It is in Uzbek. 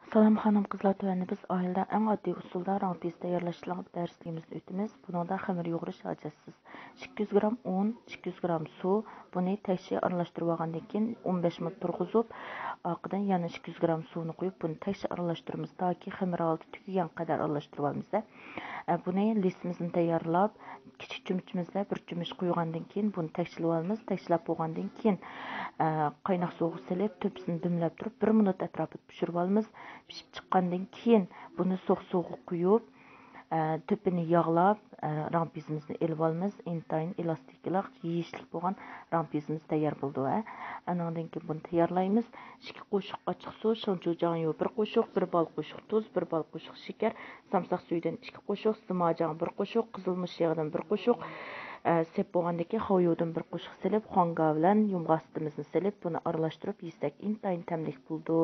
Salom xanım qızlar tövəndə biz ailədə ən addi usulda rampiz tayyorlashni dərsligimizni o'tamiz. Buningda xamir yoğurish hajatsiz. 200 gram un, 200 gram suv, buni tashga aralashtirib olgandan keyin 15 minut turg'izib, orqadan yana 200 gram suvni qo'yib, buni tashga aralashtiramiz toki xamir oldi tugagan qadar aralashtirib olamiz. Buni listimizni tayyorlab, kichik cho'michimizda bir cho'mich quygandan keyin buni tashilib olamiz. Tashlab bo'lgandan keyin qaynoq suvga solib, tepsini dimlab turib 1 minut atrofida pishirib olamiz. Pişib chiqqandan keyin buni so'q suvga quyib, tüpünü yağlab, rampizimizni elib olamiz. Intayin elastikliq, yeyishlik bo'lgan rampizimiz tayyor bo'ldi. Anandan keyin buni tayyorlaymiz. 2 qoshiq ochiq suv, shunchujang yo 1 qoshiq, 1 bal qoshiq tuz, 1 bal qoshiq shakar, samsaq suyidan 2 qoshiq, simajang 1 qoshiq, qizilmish yog'idan 1 qoshiq, sep bo'lgandan keyin xoyudan 1 qoshiq silib, xonga bilan yumg'astimizni silib, buni aralashtirib yesak intayin tamlik bo'ldi.